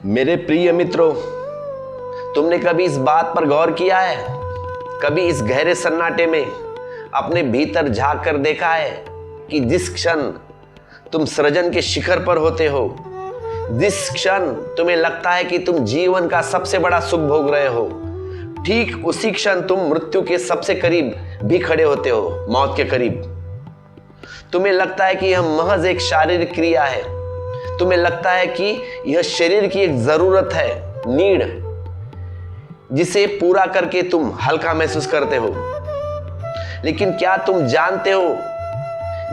मेरे प्रिय मित्रों, तुमने कभी इस बात पर गौर किया है, कभी इस गहरे सन्नाटे में अपने भीतर झांक कर देखा है कि जिस क्षण तुम सृजन के शिखर पर होते हो, जिस क्षण तुम्हें लगता है कि तुम जीवन का सबसे बड़ा सुख भोग रहे हो, ठीक उसी क्षण तुम मृत्यु के सबसे करीब भी खड़े होते हो, मौत के करीब। तुम्हें लगता है कि यह महज एक शारीरिक क्रिया है, तुम्हें लगता है कि यह शरीर की एक जरूरत है, नीड, जिसे पूरा करके तुम हल्का महसूस करते हो। लेकिन क्या तुम जानते हो,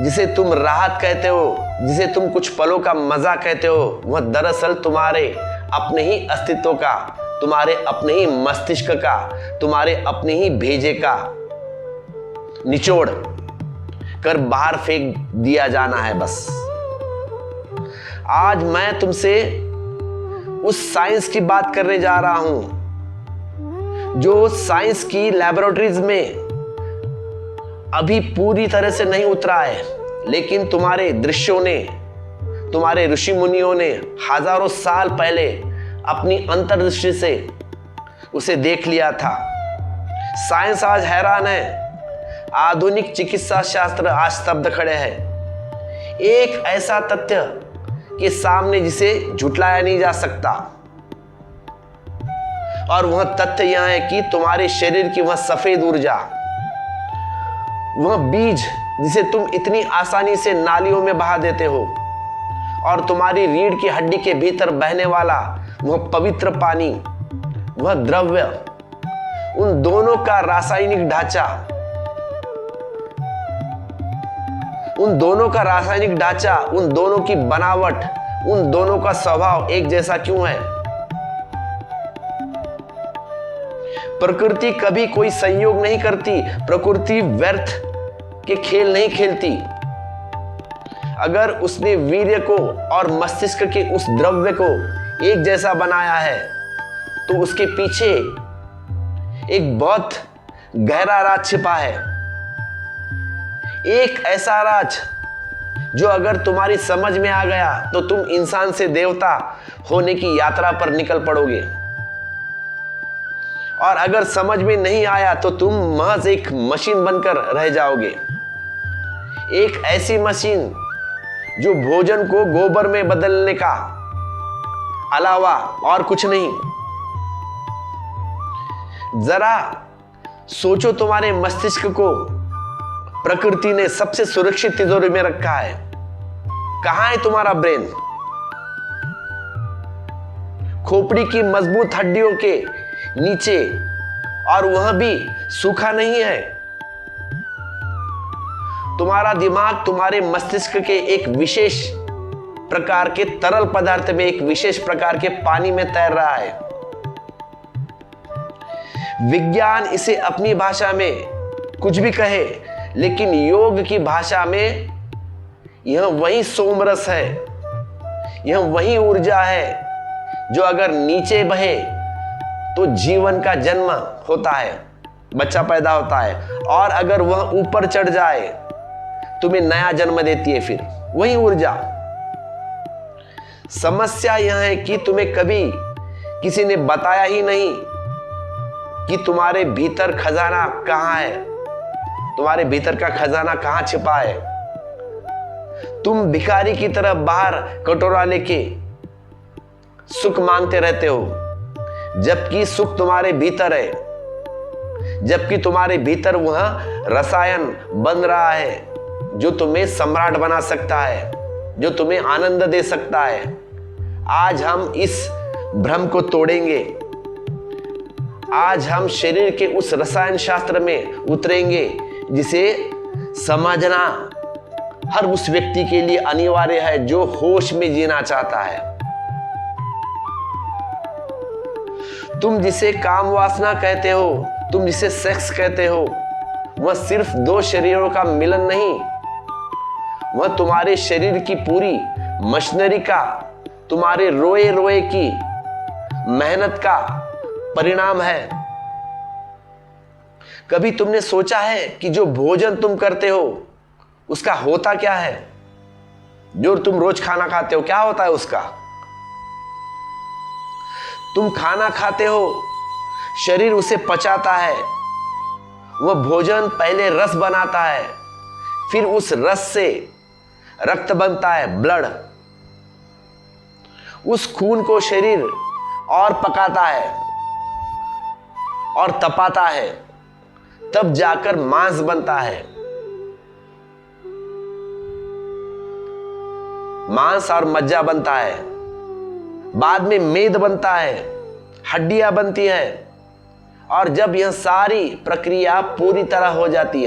जिसे तुम राहत कहते हो, जिसे तुम कुछ पलों का मजा कहते हो, वह दरअसल तुम्हारे अपने ही अस्तित्व का, तुम्हारे अपने ही मस्तिष्क का, तुम्हारे अपने ही भेजे का निचोड़ कर बाहर फेंक दिया जाना है। बस आज मैं तुमसे उस साइंस की बात करने जा रहा हूं जो साइंस की लैबोरेटरीज में अभी पूरी तरह से नहीं उतरा है, लेकिन तुम्हारे दृश्यों ने, तुम्हारे ऋषि मुनियों ने हजारों साल पहले अपनी अंतर्दृष्टि से उसे देख लिया था। साइंस आज हैरान है, आधुनिक चिकित्सा शास्त्र आज स्तब्ध खड़े हैं एक ऐसा तथ्य के सामने जिसे झुटलाया नहीं जा सकता। और वह तथ्य यह है कि तुम्हारे शरीर की वह सफेद ऊर्जा, वह बीज जिसे तुम इतनी आसानी से नालियों में बहा देते हो, और तुम्हारी रीढ़ की हड्डी के भीतर बहने वाला वह पवित्र पानी, वह द्रव्य, उन दोनों का रासायनिक ढांचा, उन दोनों की बनावट, उन दोनों का स्वभाव एक जैसा क्यों है? प्रकृति कभी कोई संयोग नहीं करती, प्रकृति व्यर्थ के खेल नहीं खेलती। अगर उसने वीर्य को और मस्तिष्क के उस द्रव्य को एक जैसा बनाया है, तो उसके पीछे एक बहुत गहरा राज छिपा है। एक ऐसा राज जो अगर तुम्हारी समझ में आ गया तो तुम इंसान से देवता होने की यात्रा पर निकल पड़ोगे, और अगर समझ में नहीं आया तो तुम महज एक मशीन बनकर रह जाओगे। एक ऐसी मशीन जो भोजन को गोबर में बदलने का अलावा और कुछ नहीं। जरा सोचो, तुम्हारे मस्तिष्क को प्रकृति ने सबसे सुरक्षित तिजोरी में रखा है। कहां है तुम्हारा ब्रेन? खोपड़ी की मजबूत हड्डियों के नीचे, और वह भी सूखा नहीं है। तुम्हारा दिमाग तुम्हारे मस्तिष्क के एक विशेष प्रकार के तरल पदार्थ में, एक विशेष प्रकार के पानी में तैर रहा है। विज्ञान इसे अपनी भाषा में कुछ भी कहे, लेकिन योग की भाषा में यह वही सोमरस है, यह वही ऊर्जा है जो अगर नीचे बहे तो जीवन का जन्म होता है, बच्चा पैदा होता है, और अगर वह ऊपर चढ़ जाए तुम्हें नया जन्म देती है। फिर वही ऊर्जा। समस्या यह है कि तुम्हें कभी किसी ने बताया ही नहीं कि तुम्हारे भीतर खजाना कहां है, तुम्हारे भीतर का खजाना कहां छिपा है। तुम भिखारी की तरह बाहर कटोरा लेके सुख मांगते रहते हो, जबकि सुख तुम्हारे भीतर है, जबकि तुम्हारे भीतर वह रसायन बन रहा है जो तुम्हें सम्राट बना सकता है, जो तुम्हें आनंद दे सकता है। आज हम इस भ्रम को तोड़ेंगे। आज हम शरीर के उस रसायन शास्त्र में उतरेंगे जिसे समझना हर उस व्यक्ति के लिए अनिवार्य है जो होश में जीना चाहता है। तुम जिसे काम वासना कहते हो, तुम जिसे सेक्स कहते हो, वह सिर्फ दो शरीरों का मिलन नहीं, वह तुम्हारे शरीर की पूरी मशीनरी का, तुम्हारे रोए रोए की मेहनत का परिणाम है। कभी तुमने सोचा है कि जो भोजन तुम करते हो उसका होता क्या है? जो तुम रोज खाना खाते हो क्या होता है उसका? तुम खाना खाते हो, शरीर उसे पचाता है। वह भोजन पहले रस बनाता है, फिर उस रस से रक्त बनता है, ब्लड। उस खून को शरीर और पकाता है और तपाता है, तब जाकर मांस बनता है। मांस और मज्जा बनता है, बाद में मेद बनता है, हड्डियां बनती है। और जब यह सारी प्रक्रिया पूरी तरह हो जाती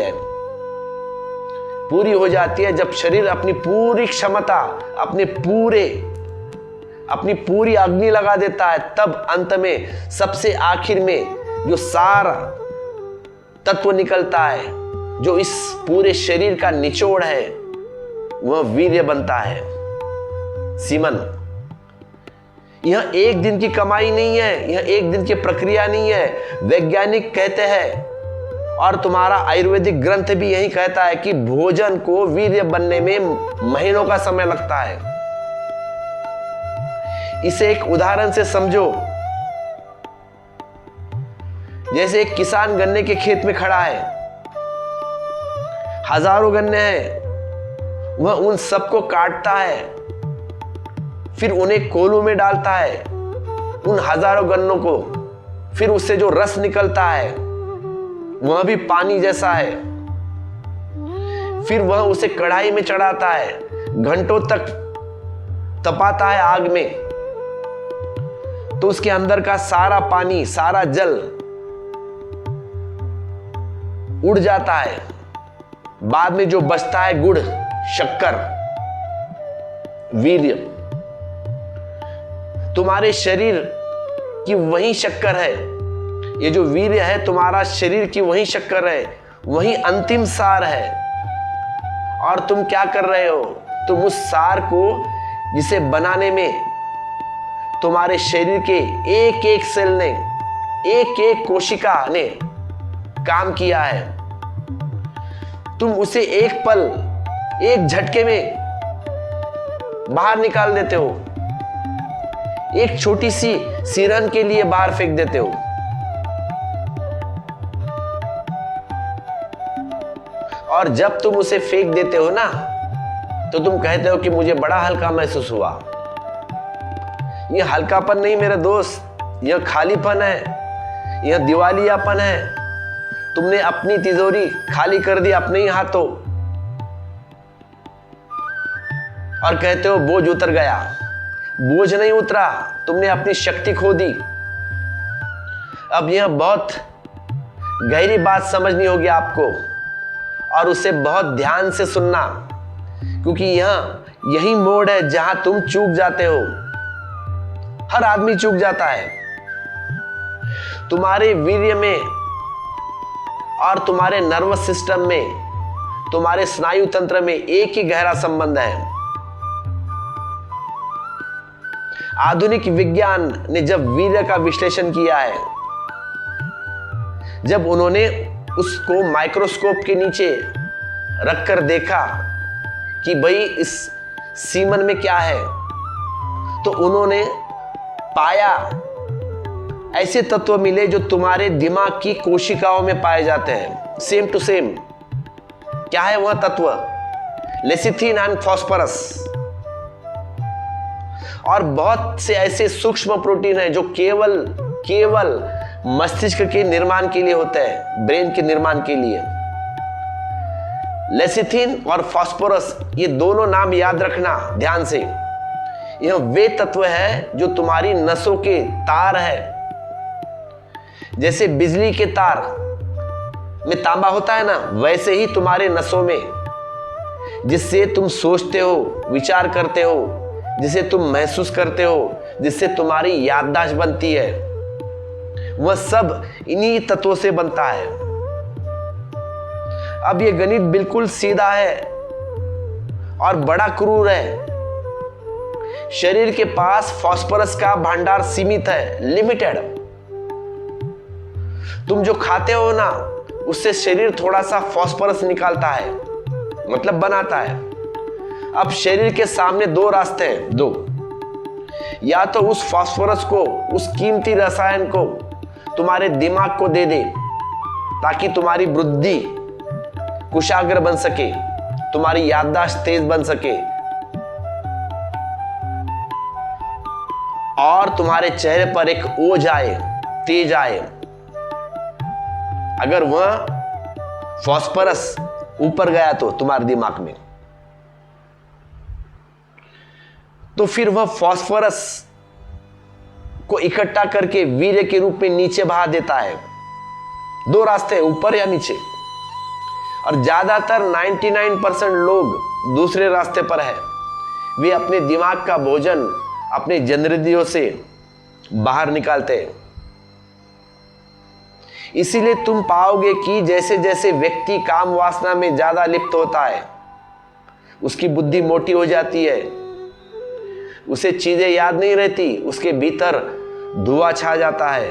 है, जब शरीर अपनी पूरी क्षमता, अपनी पूरी अग्नि लगा देता है, तब अंत में सबसे आखिर में जो सारा तत्व निकलता है, जो इस पूरे शरीर का निचोड़ है, वह वीर्य बनता है, सीमन। यह एक दिन की कमाई नहीं है, यह एक दिन की प्रक्रिया नहीं है। वैज्ञानिक कहते हैं और तुम्हारा आयुर्वेदिक ग्रंथ भी यही कहता है कि भोजन को वीर्य बनने में महीनों का समय लगता है। इसे एक उदाहरण से समझो। जैसे एक किसान गन्ने के खेत में खड़ा है, हजारों गन्ने हैं, वह उन सबको काटता है, फिर उन्हें कोलों में डालता है, उन हजारों गन्नों को। फिर उससे जो रस निकलता है वह भी पानी जैसा है। फिर वह उसे कढ़ाई में चढ़ाता है, घंटों तक तपाता है आग में, तो उसके अंदर का सारा पानी, सारा जल उड़ जाता है। बाद में जो बचता है गुड़, शक्कर, वीर्य। तुम्हारे शरीर की वही शक्कर है, ये जो वीर्य है तुम्हारा शरीर की वही शक्कर है, वही अंतिम सार है। और तुम क्या कर रहे हो? तुम उस सार को, जिसे बनाने में तुम्हारे शरीर के एक एक सेल ने, एक एक कोशिका ने काम किया है, तुम उसे एक पल, एक झटके में बाहर निकाल देते हो, एक छोटी सी सिरन के लिए बाहर फेंक देते हो। और जब तुम उसे फेंक देते हो ना, तो तुम कहते हो कि मुझे बड़ा हल्का महसूस हुआ। यह हल्कापन नहीं मेरे दोस्त, यह खालीपन है, यह दिवालियापन है। तुमने अपनी तिजोरी खाली कर दी अपने ही हाथों और कहते हो बोझ उतर गया। बोझ नहीं उतरा, तुमने अपनी शक्ति खो दी। अब यह बहुत गहरी बात समझनी होगी आपको, और उसे बहुत ध्यान से सुनना, क्योंकि यही मोड़ है जहां तुम चूक जाते हो। हर आदमी चूक जाता है। तुम्हारे वीर्य में और तुम्हारे नर्वस सिस्टम में, तुम्हारे स्नायु तंत्र में एक ही गहरा संबंध है। आधुनिक विज्ञान ने जब वीर्य का विश्लेषण किया है, जब उन्होंने उसको माइक्रोस्कोप के नीचे रखकर देखा कि भाई इस सीमन में क्या है, तो उन्होंने पाया ऐसे तत्व मिले जो तुम्हारे दिमाग की कोशिकाओं में पाए जाते हैं, सेम टू सेम। क्या है वह तत्व? Lecithin and phosphorus. और बहुत से ऐसे सूक्ष्म प्रोटीन हैं जो केवल मस्तिष्क के निर्माण के लिए होते हैं, ब्रेन के निर्माण के लिए। लेसिथिन और फास्फोरस, ये दोनों नाम याद रखना ध्यान से। यह वे तत्व है जो तुम्हारी नसों के तार है। जैसे बिजली के तार में तांबा होता है ना, वैसे ही तुम्हारे नसों में, जिससे तुम सोचते हो, विचार करते हो, जिसे तुम महसूस करते हो, जिससे तुम्हारी याददाश्त बनती है, वह सब इन्हीं तत्वों से बनता है। अब यह गणित बिल्कुल सीधा है और बड़ा क्रूर है। शरीर के पास फास्फोरस का भंडार सीमित है, लिमिटेड। तुम जो खाते हो ना, उससे शरीर थोड़ा सा फास्फोरस निकालता है, मतलब बनाता है। अब शरीर के सामने दो रास्ते हैं, दो। या तो उस फास्फोरस को, उस कीमती रसायन को तुम्हारे दिमाग को दे दे, ताकि तुम्हारी बुद्धि कुशाग्र बन सके, तुम्हारी याददाश्त तेज बन सके और तुम्हारे चेहरे पर एक ओज आए, तेज आए। अगर वह फास्फोरस ऊपर गया तो तुम्हारे दिमाग में, तो फिर वह फास्फोरस को इकट्ठा करके वीर्य के रूप में नीचे बहा देता है। दो रास्ते, ऊपर या नीचे। और ज्यादातर 99% लोग दूसरे रास्ते पर है। वे अपने दिमाग का भोजन अपने जनहृदयों से बाहर निकालते हैं। इसीलिए तुम पाओगे कि जैसे जैसे व्यक्ति काम वासना में ज्यादा लिप्त होता है, उसकी बुद्धि मोटी हो जाती है, उसे चीजें याद नहीं रहती, उसके भीतर धुआं छा जाता है।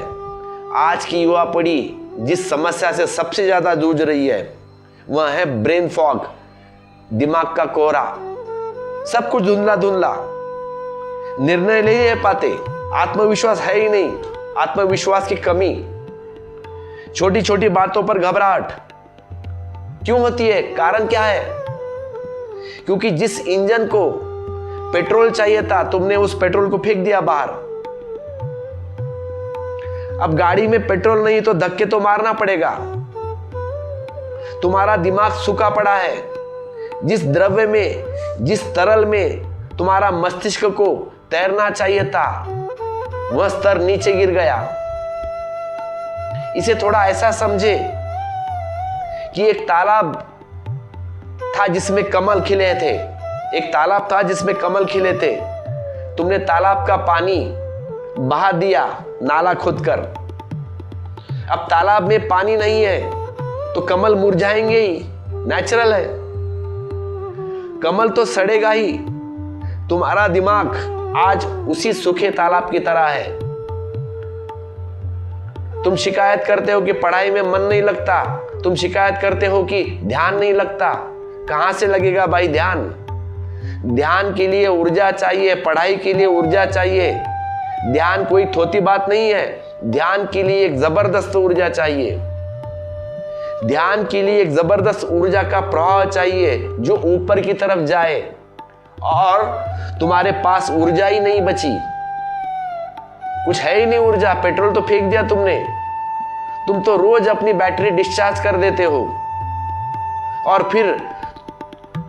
आज की युवा पीढ़ी जिस समस्या से सबसे ज्यादा जूझ रही है वह है ब्रेन फॉग, दिमाग का कोहरा। सब कुछ धुंधला धुंधला, निर्णय नहीं ले पाते, आत्मविश्वास है ही नहीं, आत्मविश्वास की कमी, छोटी छोटी बातों पर घबराहट क्यों होती है? कारण क्या है? क्योंकि जिस इंजन को पेट्रोल चाहिए था तुमने उस पेट्रोल को फेंक दिया बाहर। अब गाड़ी में पेट्रोल नहीं तो धक्के तो मारना पड़ेगा। तुम्हारा दिमाग सूखा पड़ा है। जिस द्रव्य में, जिस तरल में तुम्हारा मस्तिष्क को तैरना चाहिए था वह स्तर नीचे गिर गया। इसे थोड़ा ऐसा समझे कि एक तालाब था जिसमें कमल खिले थे, एक तालाब था जिसमें कमल खिले थे। तुमने तालाब का पानी बहा दिया नाला खोदकर। अब तालाब में पानी नहीं है तो कमल मुरझाएंगे ही, नेचुरल है। कमल तो सड़ेगा ही। तुम्हारा दिमाग आज उसी सूखे तालाब की तरह है। तुम शिकायत करते हो कि पढ़ाई में मन नहीं लगता, तुम शिकायत करते हो कि ध्यान नहीं लगता। कहां से लगेगा भाई ध्यान? ध्यान के लिए ऊर्जा चाहिए, पढ़ाई के लिए ऊर्जा चाहिए। ध्यान कोई थोती बात नहीं है। ध्यान के लिए एक जबरदस्त ऊर्जा चाहिए। ध्यान के लिए एक जबरदस्त ऊर्जा का प्रवाह चाहिए जो ऊपर की तरफ जाए। और तुम्हारे पास ऊर्जा ही नहीं बची, कुछ है ही नहीं ऊर्जा। पेट्रोल तो फेंक दिया तुमने। तुम तो रोज अपनी बैटरी डिस्चार्ज कर देते हो और फिर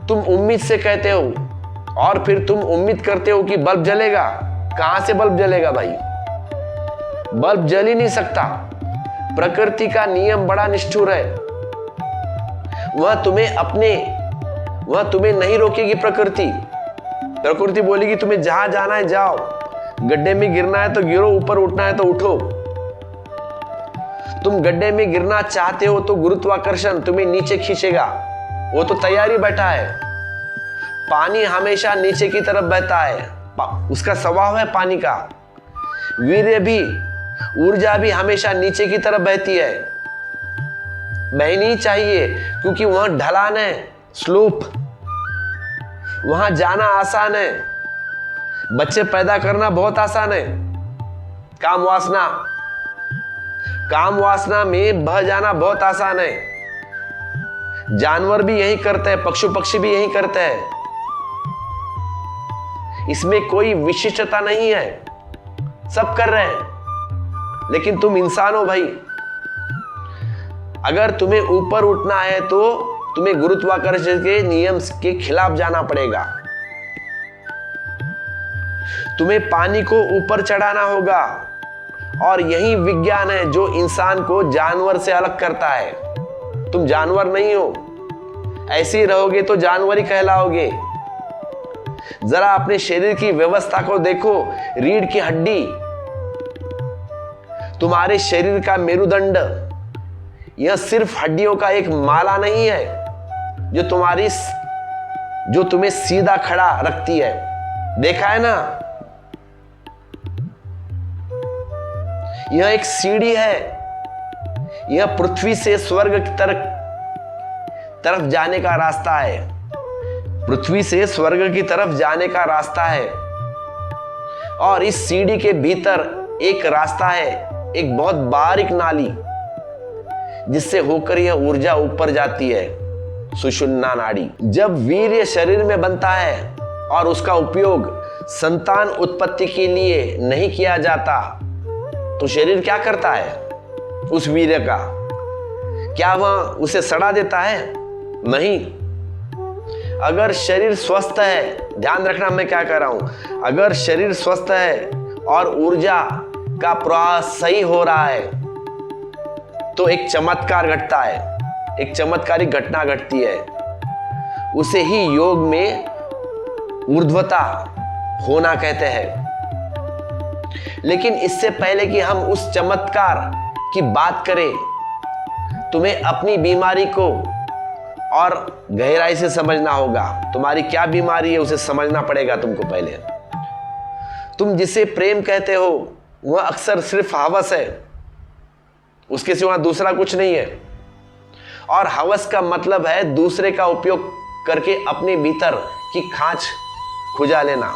तुम उम्मीद से कहते हो और फिर तुम उम्मीद करते हो कि बल्ब जलेगा। कहां से बल्ब जलेगा भाई? बल्ब जल ही नहीं सकता। प्रकृति का नियम बड़ा निष्ठुर है। वह तुम्हें नहीं रोकेगी। प्रकृति बोलेगी तुम्हें जहां जाना है जाओ, गड्ढे में गिरना है तो गिरो, ऊपर उठना है तो उठो। तुम गड्ढे में गिरना चाहते हो तो गुरुत्वाकर्षण तुम्हें नीचे खींचेगा, वो तो तैयारी बैठा है। पानी हमेशा नीचे की तरफ बहता है, उसका स्वभाव है पानी का। वीर्य भी, ऊर्जा भी हमेशा नीचे की तरफ बहती है। बहनी चाहिए क्योंकि वहां ढलान है, स्लोप, वहां जाना आसान है। बच्चे पैदा करना बहुत आसान है। काम वासना में बह जाना बहुत आसान है। जानवर भी यही करते हैं, पशु पक्षी भी यही करते हैं। इसमें कोई विशिष्टता नहीं है, सब कर रहे हैं। लेकिन तुम इंसान हो भाई। अगर तुम्हें ऊपर उठना है तो तुम्हें गुरुत्वाकर्षण के नियम के खिलाफ जाना पड़ेगा। तुम्हें पानी को ऊपर चढ़ाना होगा। और यही विज्ञान है जो इंसान को जानवर से अलग करता है। तुम जानवर नहीं हो। ऐसे ही रहोगे तो जानवर ही कहलाओगे। जरा अपने शरीर की व्यवस्था को देखो। रीढ़ की हड्डी तुम्हारे शरीर का मेरुदंड, यह सिर्फ हड्डियों का एक माला नहीं है जो तुम्हें सीधा खड़ा रखती है। देखा है ना? यह एक सीढ़ी है। यह पृथ्वी से स्वर्ग की तरफ जाने का रास्ता है। पृथ्वी से स्वर्ग की तरफ जाने का रास्ता है। और इस सीढ़ी के भीतर एक रास्ता है, एक बहुत बारीक नाली, जिससे होकर यह ऊर्जा ऊपर जाती है, सुषुम्ना नाड़ी। जब वीर्य शरीर में बनता है और उसका उपयोग संतान उत्पत्ति के लिए नहीं किया जाता, तो शरीर क्या करता है उस वीर्य का? क्या वह उसे सड़ा देता है? नहीं। अगर शरीर स्वस्थ है, ध्यान रखना मैं क्या कह रहा हूं, अगर शरीर स्वस्थ है और ऊर्जा का प्रवाह सही हो रहा है, तो एक चमत्कार घटता है, एक चमत्कारिक घटना घटती है। उसे ही योग में ऊर्ध्वता होना कहते हैं। लेकिन इससे पहले कि हम उस चमत्कार की बात करें, तुम्हें अपनी बीमारी को और गहराई से समझना होगा। तुम्हारी क्या बीमारी है उसे समझना पड़ेगा तुमको पहले। तुम जिसे प्रेम कहते हो वह अक्सर सिर्फ हवस है, उसके सिवा दूसरा कुछ नहीं है। और हवस का मतलब है दूसरे का उपयोग करके अपने भीतर की खांच खुजा लेना।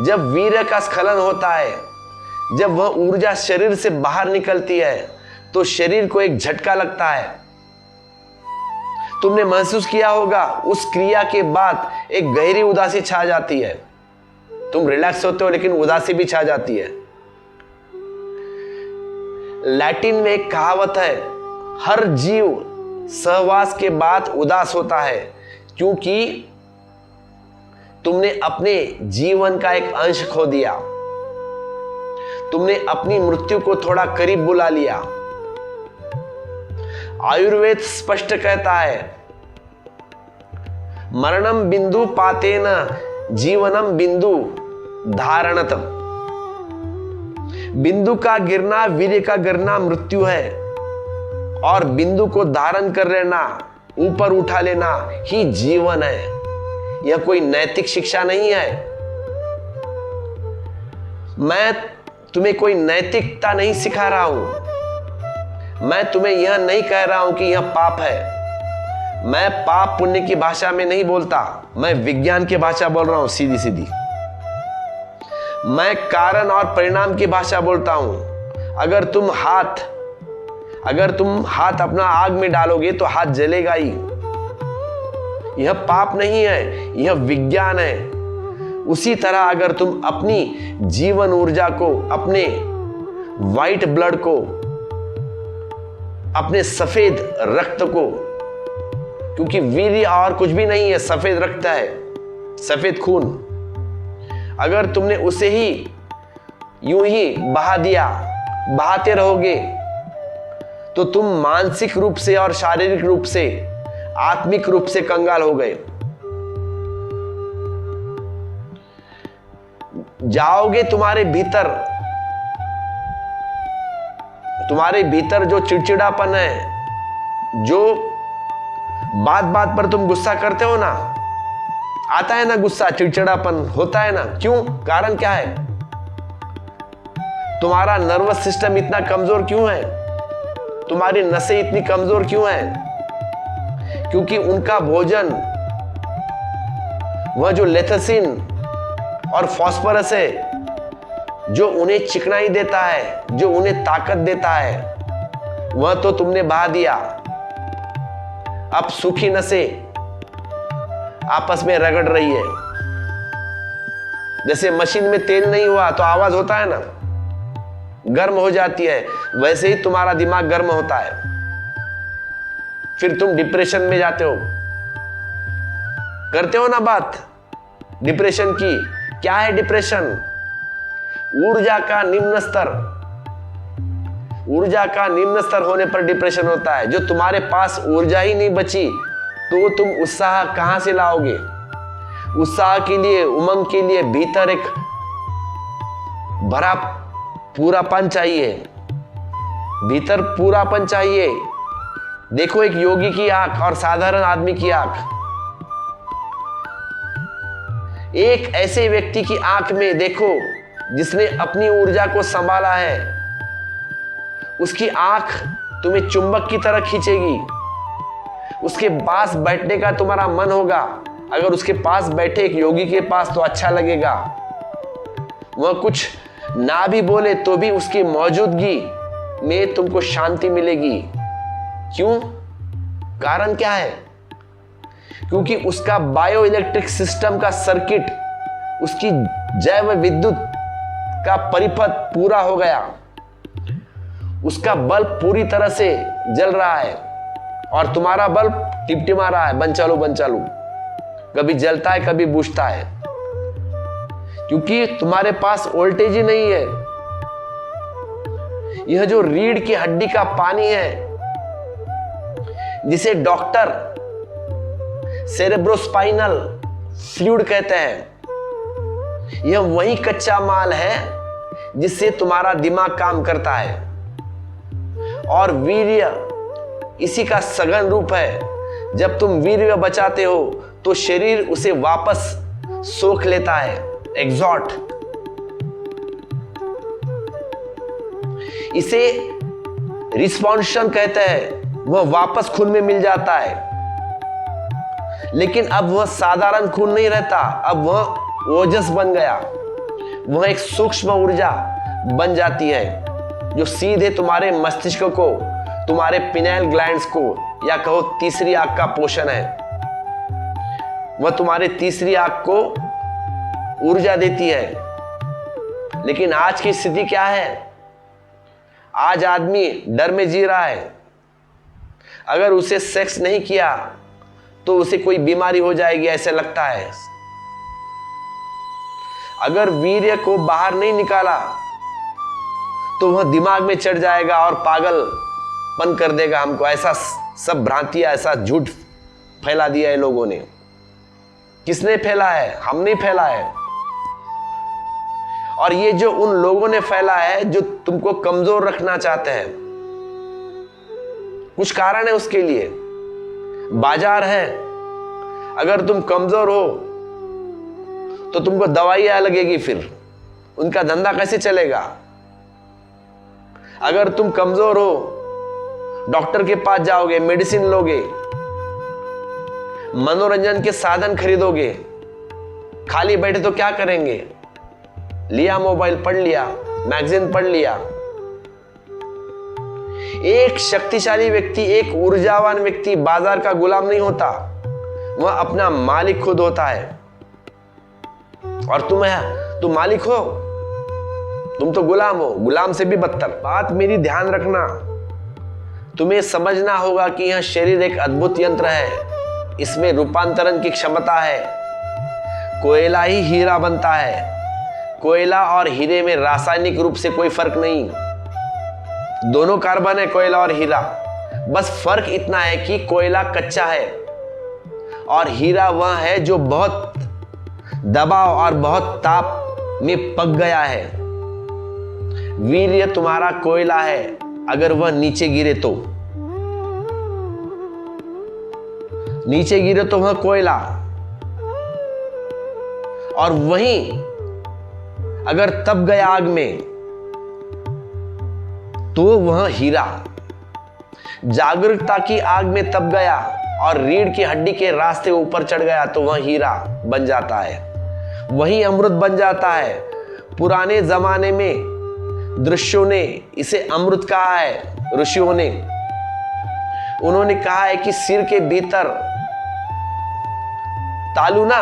जब वीर्य का स्खलन होता है, जब वह ऊर्जा शरीर से बाहर निकलती है, तो शरीर को एक झटका लगता है। तुमने महसूस किया होगा, उस क्रिया के बाद एक गहरी उदासी छा जाती है। तुम रिलैक्स होते हो लेकिन उदासी भी छा जाती है। लैटिन में एक कहावत है, हर जीव सहवास के बाद उदास होता है, क्योंकि तुमने अपने जीवन का एक अंश खो दिया। तुमने अपनी मृत्यु को थोड़ा करीब बुला लिया। आयुर्वेद स्पष्ट कहता है, मरणम बिंदु पातेन जीवनम बिंदु धारणतम। बिंदु का गिरना, वीर्य का गिरना मृत्यु है, और बिंदु को धारण कर लेना, ऊपर उठा लेना ही जीवन है। यह कोई नैतिक शिक्षा नहीं है। मैं तुम्हें कोई नैतिकता नहीं सिखा रहा हूं। मैं तुम्हें यह नहीं कह रहा हूं कि यह पाप है। मैं पाप पुण्य की भाषा में नहीं बोलता, मैं विज्ञान की भाषा बोल रहा हूं, सीधी सीधी। मैं कारण और परिणाम की भाषा बोलता हूं। अगर तुम हाथ अपना आग में डालोगे तो हाथ जलेगा ही। यह पाप नहीं है, यह विज्ञान है। उसी तरह अगर तुम अपनी जीवन ऊर्जा को, अपने व्हाइट ब्लड को, अपने सफेद रक्त को, क्योंकि वीर्य और कुछ भी नहीं है, सफेद रक्त है, सफेद खून, अगर तुमने उसे ही यूं ही बहा दिया, बहाते रहोगे, तो तुम मानसिक रूप से और शारीरिक रूप से, आत्मिक रूप से कंगाल हो गए। जाओगे तुम्हारे भीतर जो चिड़चिड़ापन है, जो बात बात पर तुम गुस्सा करते हो ना, आता है ना गुस्सा, चिड़चिड़ापन होता है ना, क्यों? कारण क्या है? तुम्हारा नर्वस सिस्टम इतना कमजोर क्यों है? तुम्हारी नसें इतनी कमजोर क्यों है? क्योंकि उनका भोजन, वह जो लेथसिन और फास्फोरस है, जो उन्हें चिकनाई देता है, जो उन्हें ताकत देता है, वह तो तुमने बहा दिया। अब सूखी नसें आपस में रगड़ रही है। जैसे मशीन में तेल नहीं हुआ तो आवाज होता है ना, गर्म हो जाती है, वैसे ही तुम्हारा दिमाग गर्म होता है। फिर तुम डिप्रेशन में जाते हो। करते हो ना बात डिप्रेशन की। क्या है डिप्रेशन? ऊर्जा का निम्न स्तर। ऊर्जा का निम्न स्तर होने पर डिप्रेशन होता है। जो तुम्हारे पास ऊर्जा ही नहीं बची, तो तुम उत्साह कहां से लाओगे? उत्साह के लिए, उमंग के लिए भीतर एक भरा पूरापन चाहिए, भीतर पूरापन चाहिए। देखो एक योगी की आंख और साधारण आदमी की आंख। एक ऐसे व्यक्ति की आंख में देखो जिसने अपनी ऊर्जा को संभाला है, उसकी आंख तुम्हें चुंबक की तरह खींचेगी। उसके पास बैठने का तुम्हारा मन होगा, अगर उसके पास बैठे एक योगी के पास तो अच्छा लगेगा। वह कुछ ना भी बोले तो भी उसकी मौजूदगी में तुमको शांति मिलेगी। क्यों? कारण क्या है? क्योंकि उसका बायो इलेक्ट्रिक सिस्टम का सर्किट, उसकी जैव विद्युत का परिपथ पूरा हो गया, उसका बल्ब पूरी तरह से जल रहा है और तुम्हारा बल्ब टिमटिमा रहा है, बन चालू, कभी जलता है कभी बुझता है, क्योंकि तुम्हारे पास वोल्टेज ही नहीं है। यह जो रीढ़ की हड्डी का पानी है, जिसे डॉक्टर सेरेब्रोस्पाइनल फ्लूइड कहते हैं, यह वही कच्चा माल है जिससे तुम्हारा दिमाग काम करता है। और वीर्य इसी का सघन रूप है। जब तुम वीर्य बचाते हो तो शरीर उसे वापस सोख लेता है, एग्जॉट। इसे रिस्पॉन्शन कहते हैं, वह वापस खून में मिल जाता है। लेकिन अब वह साधारण खून नहीं रहता, अब वह ओजस बन गया। वह एक सूक्ष्म ऊर्जा बन जाती है जो सीधे तुम्हारे मस्तिष्क को, तुम्हारे पिनेल ग्लैंड्स को, या कहो तीसरी आंख का पोषण है। वह तुम्हारे तीसरी आंख को ऊर्जा देती है। लेकिन आज की स्थिति क्या है? आज आदमी डर में जी रहा है। अगर उसे सेक्स नहीं किया तो उसे कोई बीमारी हो जाएगी, ऐसे लगता है। अगर वीर्य को बाहर नहीं निकाला तो वह दिमाग में चढ़ जाएगा और पागलपन कर देगा हमको। ऐसा सब भ्रांतियां, ऐसा झूठ फैला दिया है लोगों ने। किसने फैला है? हमने फैला है। और ये जो उन लोगों ने फैला है जो तुमको कमजोर रखना चाहते हैं। कुछ कारण है उसके लिए, बाजार है। अगर तुम कमजोर हो तो तुमको दवाइयां लगेगी, फिर उनका धंधा कैसे चलेगा? अगर तुम कमजोर हो, डॉक्टर के पास जाओगे, मेडिसिन लोगे, मनोरंजन के साधन खरीदोगे, खाली बैठे तो क्या करेंगे? लिया मोबाइल, पढ़ लिया, मैगजीन पढ़ लिया। एक शक्तिशाली व्यक्ति, एक ऊर्जावान व्यक्ति बाजार का गुलाम नहीं होता, वह अपना मालिक खुद होता है। और तुम मालिक हो, तुम तो गुलाम हो, गुलाम से भी बदतर। बात मेरी ध्यान रखना, तुम्हें समझना होगा कि यह शरीर एक अद्भुत यंत्र है। इसमें रूपांतरण की क्षमता है। कोयला ही हीरा बनता है। कोयला और हीरे में रासायनिक रूप से कोई फर्क नहीं, दोनों कार्बन है, कोयला और हीरा। बस फर्क इतना है कि कोयला कच्चा है और हीरा वह है जो बहुत दबाव और बहुत ताप में पक गया है। वीर्य तुम्हारा कोयला है, अगर वह नीचे गिरे तो वह कोयला, और वहीं अगर तप गया आग में तो वह हीरा। जागरूकता की आग में तप गया और रीढ़ की हड्डी के रास्ते ऊपर चढ़ गया तो वह हीरा बन जाता है, वही अमृत बन जाता है। पुराने जमाने में दृश्यों ने इसे अमृत कहा है। ऋषियों ने, उन्होंने कहा है कि सिर के भीतर तालू ना,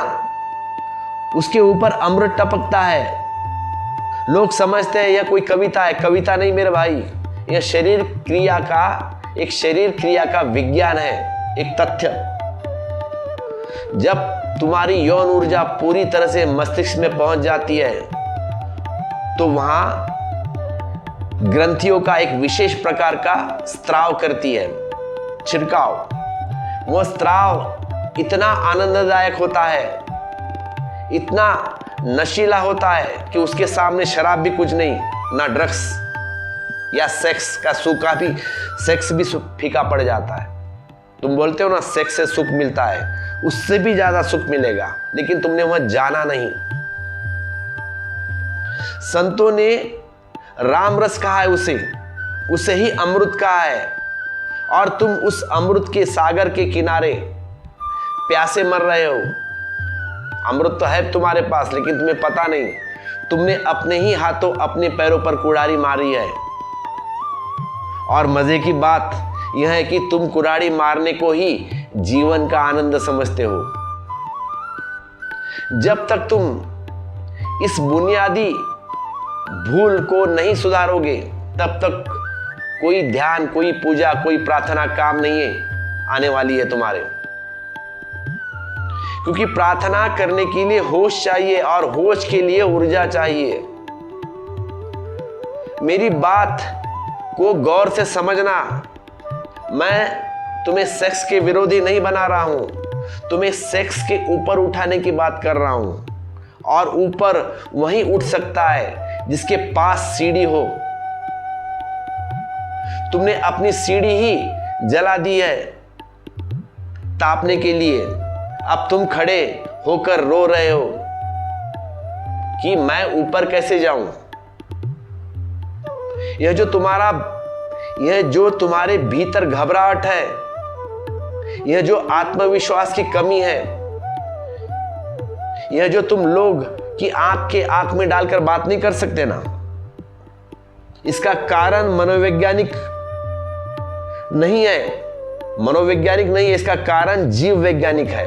उसके ऊपर अमृत टपकता है। लोग समझते हैं यह कोई कविता है। कविता नहीं मेरे भाई, यह शरीर क्रिया का विज्ञान है, एक तथ्य। जब तुम्हारी यौन ऊर्जा पूरी तरह से मस्तिष्क में पहुंच जाती है तो वहां ग्रंथियों का एक विशेष प्रकार का स्त्राव करती है, छिड़काव। वह स्त्राव इतना आनंददायक होता है, इतना नशीला होता है कि उसके सामने शराब भी कुछ नहीं, ना ड्रग्स या सेक्स का सुख का भी, सेक्स भी फीका पड़ जाता है। तुम बोलते हो ना सेक्स से सुख मिलता है, उससे भी ज्यादा सुख मिलेगा, लेकिन तुमने वह जाना नहीं। संतों ने राम रस कहा है उसे ही अमृत कहा है। और तुम उस अमृत के सागर के किनारे प्यासे मर रहे हो, अमृत तो है तुम्हारे पास, लेकिन तुम्हें पता नहीं। तुमने अपने ही हाथों अपने पैरों पर कुल्हाड़ी मारी है। और मजे की बात यह है कि तुम कुल्हाड़ी मारने को ही जीवन का आनंद समझते हो। जब तक तुम इस बुनियादी भूल को नहीं सुधारोगे, तब तक कोई ध्यान, कोई पूजा, कोई प्रार्थना काम नहीं है आने वाली है तुम्हारे। क्योंकि प्रार्थना करने के लिए होश चाहिए और होश के लिए ऊर्जा चाहिए। मेरी बात को गौर से समझना। मैं तुम्हें सेक्स के विरोधी नहीं बना रहा हूं, तुम्हें सेक्स के ऊपर उठाने की बात कर रहा हूं। और ऊपर वही उठ सकता है जिसके पास सीढ़ी हो। तुमने अपनी सीढ़ी ही जला दी है तापने के लिए। अब तुम खड़े होकर रो रहे हो कि मैं ऊपर कैसे जाऊं। यह जो तुम्हारे भीतर घबराहट है, यह जो आत्मविश्वास की कमी है, यह जो तुम लोग की आंख के आंख में डालकर बात नहीं कर सकते ना, इसका कारण मनोवैज्ञानिक नहीं है। मनोवैज्ञानिक नहीं है, इसका कारण जीव वैज्ञानिक है।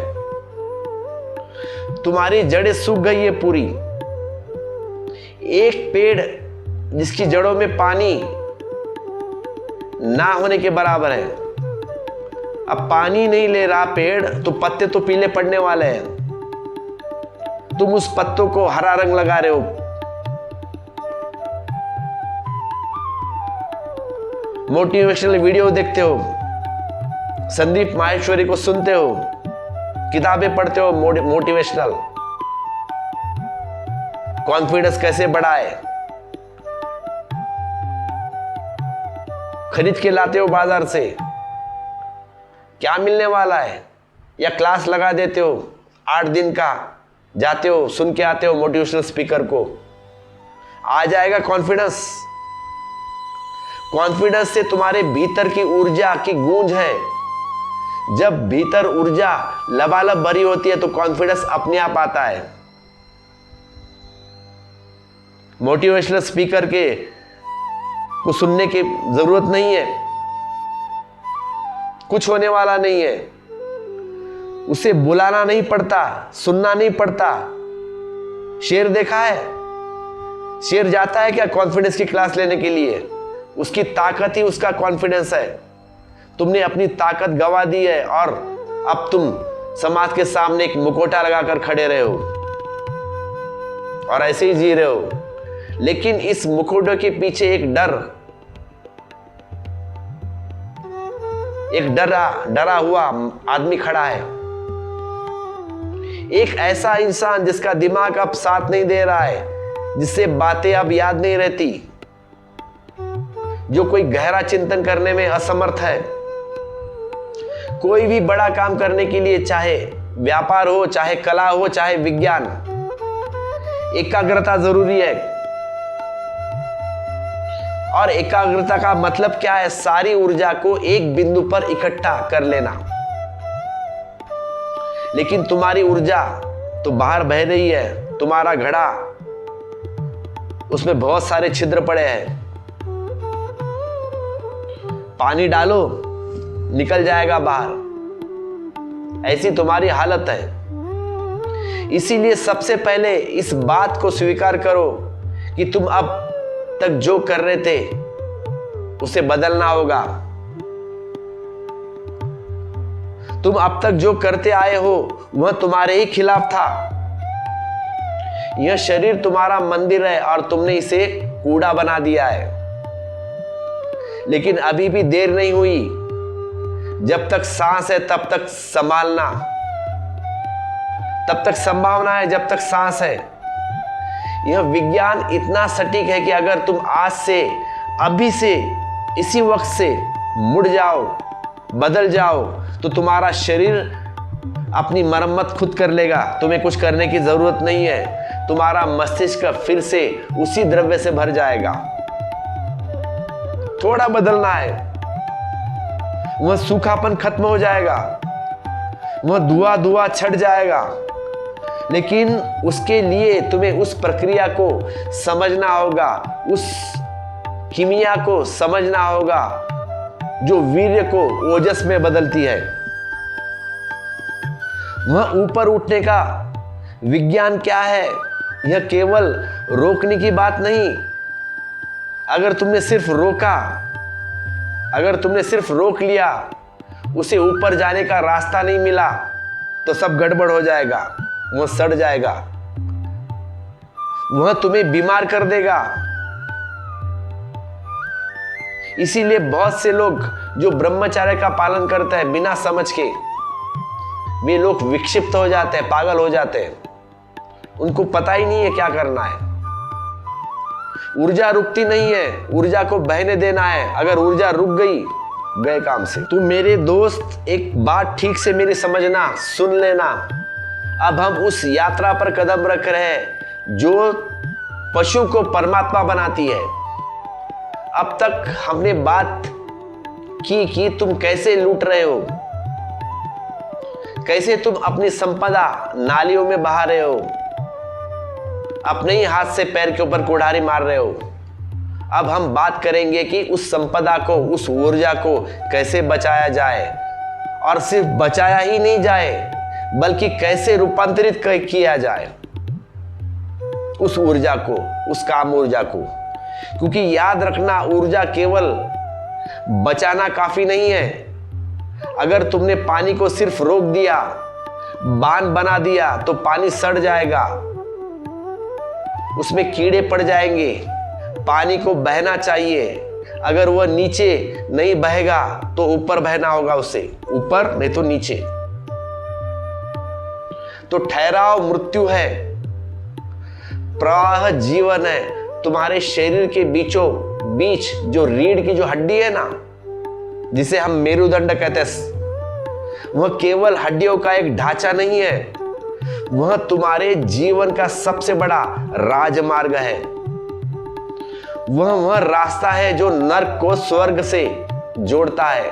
तुम्हारी जड़ें सूख गई है पूरी। एक पेड़ जिसकी जड़ों में पानी ना होने के बराबर है। अब पानी नहीं ले रहा पेड़ तो पत्ते तो पीले पड़ने वाले हैं। तुम उस पत्तों को हरा रंग लगा रहे हो। मोटिवेशनल वीडियो देखते हो, संदीप माहेश्वरी को सुनते हो, किताबें पढ़ते हो मोटिवेशनल। कॉन्फिडेंस कैसे बढ़ाए, खरीद के लाते हो बाजार से, क्या मिलने वाला है। या क्लास लगा देते हो 8 दिन का, जाते हो सुन के आते हो मोटिवेशनल स्पीकर को, आ जाएगा कॉन्फिडेंस। कॉन्फिडेंस से तुम्हारे भीतर की ऊर्जा की गूंज है। जब भीतर ऊर्जा लबालब भरी होती है तो कॉन्फिडेंस अपने आप आता है। मोटिवेशनल स्पीकर के को सुनने की जरूरत नहीं है, कुछ होने वाला नहीं है। उसे बुलाना नहीं पड़ता, सुनना नहीं पड़ता। शेर देखा है? शेर जाता है क्या कॉन्फिडेंस की क्लास लेने के लिए? उसकी ताकत ही उसका कॉन्फिडेंस है। तुमने अपनी ताकत गंवा दी है और अब तुम समाज के सामने एक मुखौटा लगाकर खड़े रहे हो और ऐसे ही जी रहे हो। लेकिन इस मुखौटे के पीछे एक डरा हुआ आदमी खड़ा है। एक ऐसा इंसान जिसका दिमाग अब साथ नहीं दे रहा है, जिससे बातें अब याद नहीं रहती, जो कोई गहरा चिंतन करने में असमर्थ है। कोई भी बड़ा काम करने के लिए, चाहे व्यापार हो, चाहे कला हो, चाहे विज्ञान, एकाग्रता जरूरी है। और एकाग्रता का मतलब क्या है? सारी ऊर्जा को एक बिंदु पर इकट्ठा कर लेना। लेकिन तुम्हारी ऊर्जा तो बाहर बह रही है। तुम्हारा घड़ा, उसमें बहुत सारे छिद्र पड़े हैं। पानी डालो, निकल जाएगा बाहर। ऐसी तुम्हारी हालत है। इसीलिए सबसे पहले इस बात को स्वीकार करो कि तुम अब तक जो कर रहे थे उसे बदलना होगा। तुम अब तक जो करते आए हो वह तुम्हारे ही खिलाफ था। यह शरीर तुम्हारा मंदिर है और तुमने इसे कूड़ा बना दिया है। लेकिन अभी भी देर नहीं हुई। जब तक सांस है तब तक संभालना, तब तक संभावना है जब तक सांस है। यह विज्ञान इतना सटीक है कि अगर तुम आज से, अभी से, इसी वक्त से मुड़ जाओ, बदल जाओ, तो तुम्हारा शरीर अपनी मरम्मत खुद कर लेगा। तुम्हें कुछ करने की जरूरत नहीं है। तुम्हारा मस्तिष्क फिर से उसी द्रव्य से भर जाएगा। थोड़ा बदलना है, वह सूखापन खत्म हो जाएगा, वह धुआं छट जाएगा। लेकिन उसके लिए तुम्हें उस प्रक्रिया को समझना होगा, उस कीमिया को समझना होगा जो वीर्य को ओजस में बदलती है। वह ऊपर उठने का विज्ञान क्या है? यह केवल रोकने की बात नहीं। अगर तुमने सिर्फ रोक लिया, उसे ऊपर जाने का रास्ता नहीं मिला, तो सब गड़बड़ हो जाएगा, वह सड़ जाएगा, वह तुम्हें बीमार कर देगा। इसीलिए बहुत से लोग जो ब्रह्मचर्य का पालन करते हैं बिना समझ के, वे लोग विक्षिप्त हो जाते हैं, पागल हो जाते हैं। उनको पता ही नहीं है क्या करना है। ऊर्जा रुकती नहीं है, ऊर्जा को बहने देना है। अगर ऊर्जा रुक गई, गए काम से। तो मेरे दोस्त, एक बात ठीक से मेरी समझना, सुन लेना। अब हम उस यात्रा पर कदम रख रहे हैं जो पशु को परमात्मा बनाती है। अब तक हमने बात की कि तुम कैसे लूट रहे हो, कैसे तुम अपनी संपदा नालियों में बहा रहे हो, अपने ही हाथ से पैर के ऊपर कुल्हाड़ी मार रहे हो। अब हम बात करेंगे कि उस संपदा को, उस ऊर्जा को कैसे बचाया जाए, और सिर्फ बचाया ही नहीं जाए बल्कि कैसे रूपांतरित किया जाए उस ऊर्जा को, उस काम ऊर्जा को। क्योंकि याद रखना, ऊर्जा केवल बचाना काफी नहीं है। अगर तुमने पानी को सिर्फ रोक दिया, बांध बना दिया, तो पानी सड़ जाएगा, उसमें कीड़े पड़ जाएंगे। पानी को बहना चाहिए। अगर वह नीचे नहीं बहेगा तो ऊपर बहना होगा, उसे ऊपर नहीं तो नीचे। तो ठहराव मृत्यु है, प्रवाह जीवन है। तुम्हारे शरीर के बीचों बीच जो रीढ़ की जो हड्डी है ना, जिसे हम मेरुदंड कहते हैं, वह केवल हड्डियों का एक ढांचा नहीं है, वह तुम्हारे जीवन का सबसे बड़ा राजमार्ग है। वह रास्ता है जो नर्क को स्वर्ग से जोड़ता है,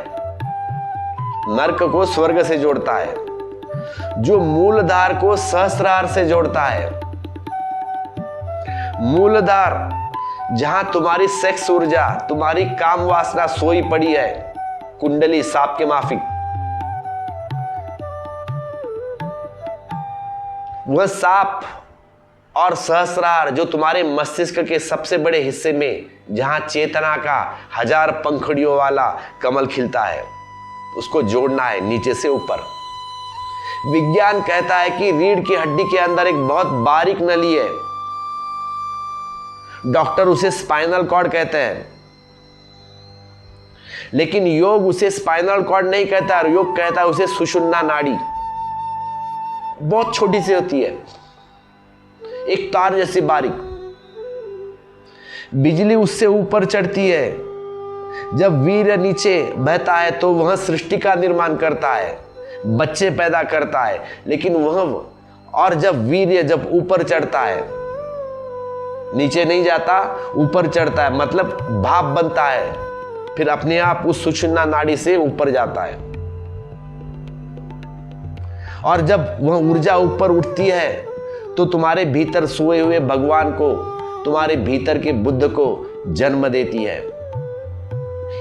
नर्क को स्वर्ग से जोड़ता है, जो मूलधार को सहस्त्रार से जोड़ता है। मूलधार जहां तुम्हारी सेक्स ऊर्जा, तुम्हारी काम वासना सोई पड़ी है, कुंडली सांप के माफिक, वह सांप और सहस्रार जो तुम्हारे मस्तिष्क के सबसे बड़े हिस्से में, जहां चेतना का 1000 पंखुड़ियों वाला कमल खिलता है, उसको जोड़ना है नीचे से ऊपर। विज्ञान कहता है कि रीढ़ की हड्डी के अंदर एक बहुत बारीक नली है, डॉक्टर उसे स्पाइनल कॉर्ड कहते हैं, लेकिन योग उसे स्पाइनल कॉर्ड नहीं कहता, योग कहता है उसे सुषुम्ना नाड़ी। बहुत छोटी सी होती है, एक तार जैसी बारीक। बिजली उससे ऊपर चढ़ती है। जब वीर्य नीचे बहता है तो वह सृष्टि का निर्माण करता है, बच्चे पैदा करता है। लेकिन और जब वीर्य जब ऊपर चढ़ता है, नीचे नहीं जाता, ऊपर चढ़ता है, मतलब भाप बनता है, फिर अपने आप उस सुषुम्ना नाड़ी से ऊपर जाता है। और जब वह ऊर्जा ऊपर उठती है तो तुम्हारे भीतर सोए हुए भगवान को, तुम्हारे भीतर के बुद्ध को जन्म देती है।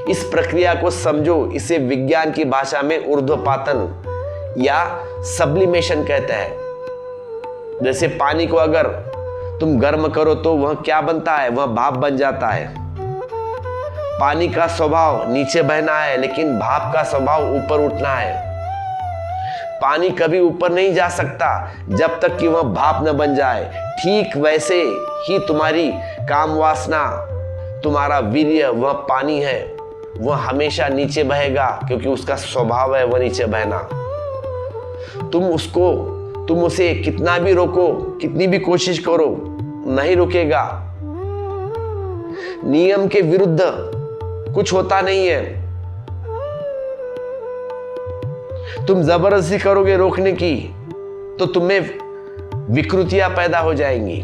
इस प्रक्रिया को समझो। इसे विज्ञान की भाषा में ऊर्ध्वपातन या सब्लिमेशन कहते हैं। जैसे पानी को अगर तुम गर्म करो तो वह क्या बनता है? वह भाप बन जाता है। पानी का स्वभाव नीचे बहना है, लेकिन भाप का स्वभाव ऊपर उठना है। पानी कभी ऊपर नहीं जा सकता जब तक कि वह भाप न बन जाए। ठीक वैसे ही तुम्हारी काम वासना, तुम्हारा वीर्य, वह पानी है, वह हमेशा नीचे बहेगा, क्योंकि उसका स्वभाव है वह नीचे बहना। तुम उसे कितना भी रोको, कितनी भी कोशिश करो, नहीं रुकेगा। नियम के विरुद्ध कुछ होता नहीं है। तुम जबरदस्ती करोगे रोकने की तो तुम्हें विकृतियां पैदा हो जाएंगी,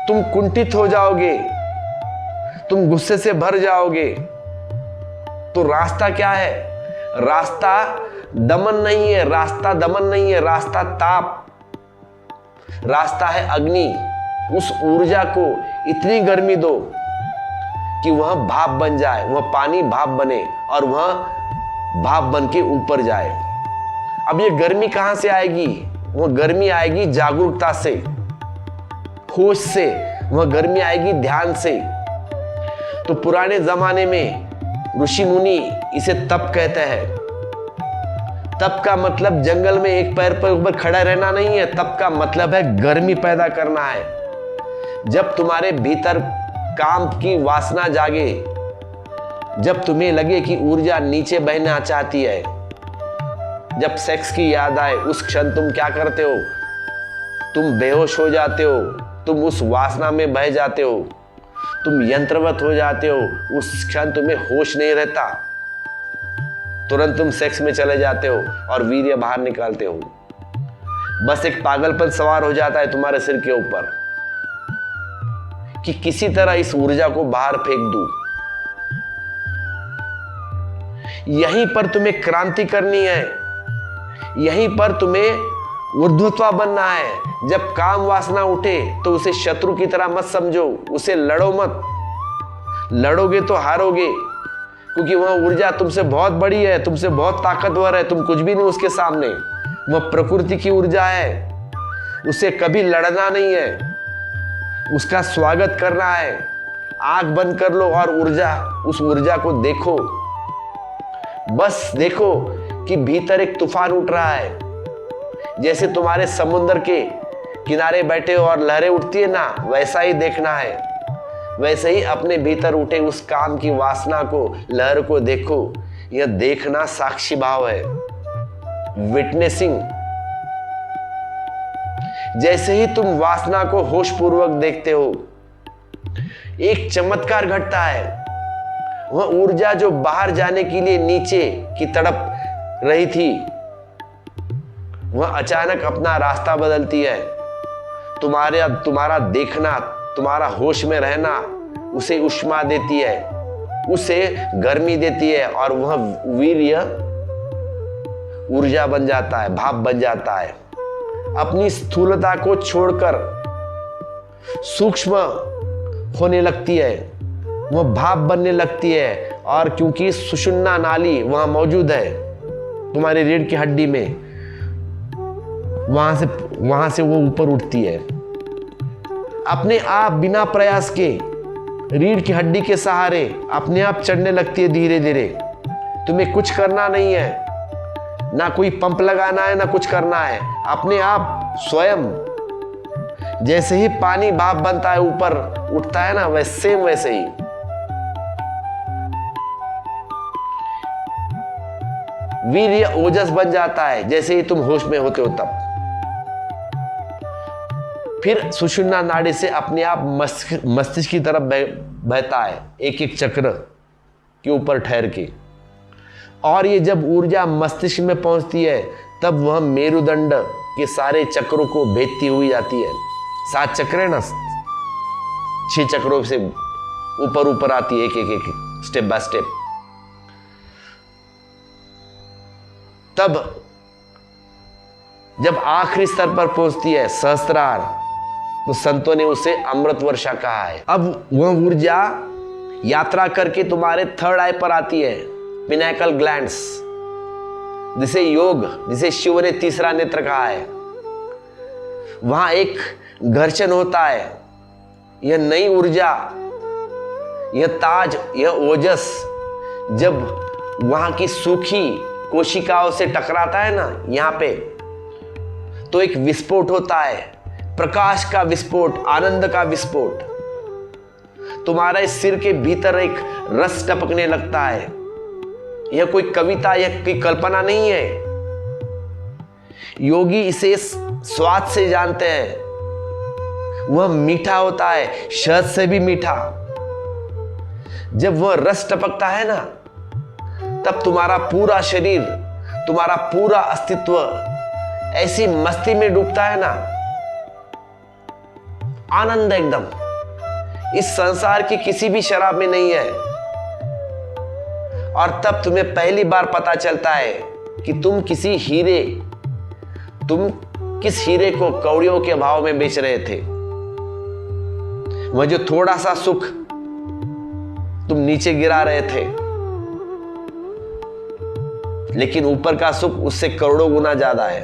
तुम कुंठित हो जाओगे, तुम गुस्से से भर जाओगे। तो रास्ता क्या है? रास्ता दमन नहीं है, रास्ता दमन नहीं है, रास्ता ताप, रास्ता है अग्नि। उस ऊर्जा को इतनी गर्मी दो कि वह भाप बन जाए, वह पानी भाप बने और वह भाप बन के ऊपर जाए। अब ये गर्मी कहां से आएगी? वह गर्मी आएगी जागरूकता से, होश से, वह गर्मी आएगी ध्यान से। तो पुराने जमाने में ऋषि मुनि इसे तप कहते हैं। तप का मतलब जंगल में एक पैर पर ऊपर खड़ा रहना नहीं है, तप का मतलब है गर्मी पैदा करना है। जब तुम्हारे भीतर काम की वासना जागे, जब तुम्हें लगे कि ऊर्जा नीचे बहना चाहती है, जब सेक्स की याद आए, उस क्षण तुम क्या करते हो? तुम बेहोश हो जाते हो, तुम उस वासना में बह जाते हो, तुम यंत्रवत हो जाते हो। उस क्षण तुम्हें होश नहीं रहता, तुरंत तुम सेक्स में चले जाते हो और वीर्य बाहर निकालते हो। बस एक पागलपन सवार हो जाता है तुम्हारे सिर के ऊपर कि किसी तरह इस ऊर्जा को बाहर फेंक दूं। यहीं पर तुम्हें क्रांति करनी है, यहीं पर तुम्हें ऊर्ध्वत्वा बनना है। जब काम वासना उठे तो उसे शत्रु की तरह मत समझो, उसे लड़ो मत। लड़ोगे तो हारोगे, क्योंकि वह ऊर्जा तुमसे बहुत बड़ी है, तुमसे बहुत ताकतवर है, तुम कुछ भी नहीं उसके सामने। वह प्रकृति की ऊर्जा है, उसे कभी लड़ना नहीं है, उसका स्वागत करना है। आंख बंद कर लो और उस ऊर्जा को देखो। बस देखो कि भीतर एक तूफान उठ रहा है। जैसे तुम्हारे समुद्र के किनारे बैठे हो और लहरें उठती है ना, वैसा ही देखना है। वैसे ही अपने भीतर उठे उस काम की वासना को, लहर को देखो। यह देखना साक्षी भाव है, विटनेसिंग। जैसे ही तुम वासना को होश पूर्वक देखते हो, एक चमत्कार घटता है। वह ऊर्जा जो बाहर जाने के लिए नीचे की तड़प रही थी, वह अचानक अपना रास्ता बदलती है। तुम्हारा देखना, तुम्हारा होश में रहना उसे ऊष्मा देती है, उसे गर्मी देती है और वह वीर्य ऊर्जा बन जाता है, भाप बन जाता है। अपनी स्थूलता को छोड़कर सूक्ष्म होने लगती है, वह भाप बनने लगती है। और क्योंकि सुषुम्ना नाली वहां मौजूद है तुम्हारी रीढ़ की हड्डी में, वहां से वो ऊपर उठती है अपने आप, बिना प्रयास के। रीढ़ की हड्डी के सहारे अपने आप चढ़ने लगती है धीरे धीरे। तुम्हें कुछ करना नहीं है, ना कोई पंप लगाना है, ना कुछ करना है। अपने आप स्वयं, जैसे ही पानी भाप बनता है ऊपर उठता है ना, वैसे ही वीर्य ओजस बन जाता है। जैसे ही तुम होश में होते हो तब फिर सुषुम्ना नाड़ी से अपने आप मस्तिष्क की तरफ बहता है, एक एक चक्र के ऊपर ठहर के। और ये जब ऊर्जा मस्तिष्क में पहुंचती है, तब वह मेरुदंड के सारे चक्रों को भेदती हुई जाती है। 7 चक्र है ना, 6 चक्रों से ऊपर आती है, एक स्टेप बाय स्टेप। तब जब आखिरी स्तर पर पहुंचती है सहस्त्रार, तो संतों ने उसे अमृत वर्षा कहा है। अब वह ऊर्जा यात्रा करके तुम्हारे थर्ड आई पर आती है, पिनाकल ग्लैंड्स, जिसे शिव ने तीसरा नेत्र कहा है। वहां एक घर्षण होता है। यह नई ऊर्जा, यह ताज, यह ओजस जब वहां की सूखी कोशिकाओं से टकराता है ना यहां पे, तो एक विस्फोट होता है, प्रकाश का विस्फोट, आनंद का विस्फोट। तुम्हारे सिर के भीतर एक रस टपकने लगता है। यह कोई कविता या कोई कल्पना नहीं है। योगी इसे स्वाद से जानते हैं। वह मीठा होता है, शहद से भी मीठा। जब वह रस टपकता है ना, तब तुम्हारा पूरा शरीर, तुम्हारा पूरा अस्तित्व ऐसी मस्ती में डूबता है ना, आनंद एकदम इस संसार की किसी भी शराब में नहीं है। और तब तुम्हें पहली बार पता चलता है कि तुम किस हीरे को कौड़ियों के भाव में बेच रहे थे। वह जो थोड़ा सा सुख तुम नीचे गिरा रहे थे, लेकिन ऊपर का सुख उससे करोड़ों गुना ज्यादा है,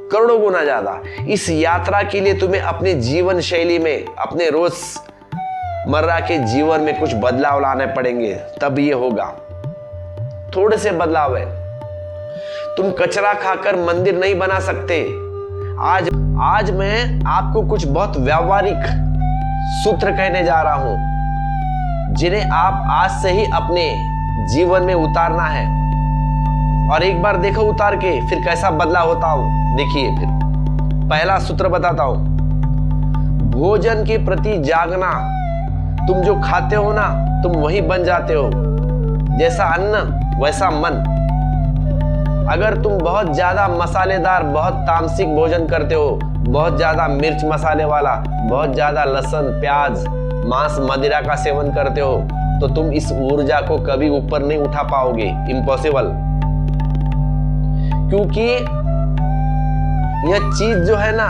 करोड़ों गुना ज्यादा। इस यात्रा के लिए तुम्हें अपने जीवन शैली में, अपने रोजमर्रा के जीवन में कुछ बदलाव लाने पड़ेंगे, तब ये होगा। थोड़े से बदलाव है। तुम कचरा खाकर मंदिर नहीं बना सकते। आज मैं आपको कुछ बहुत व्यावहारिक सूत्र कहने जा रहा हूं, जिन्हें आप आज से ही अपने जीवन में उतारना है। और एक बार देखो उतार के, फिर कैसा बदलाव होता हो देखिए। फिर पहला सूत्र बताता हूं, भोजन के प्रति जागना। तुम जो खाते हो ना, तुम वही बन जाते हो। जैसा अन्न वैसा मन। अगर तुम बहुत ज्यादा मसालेदार, बहुत तामसिक भोजन करते हो, बहुत ज्यादा मिर्च मसाले वाला, बहुत ज्यादा लहसुन, प्याज, मांस, मदिरा का सेवन करते हो, तो तुम इस ऊर्जा को कभी ऊपर नहीं उठा पाओगे। इम्पॉसिबल। क्योंकि यह चीज जो है ना,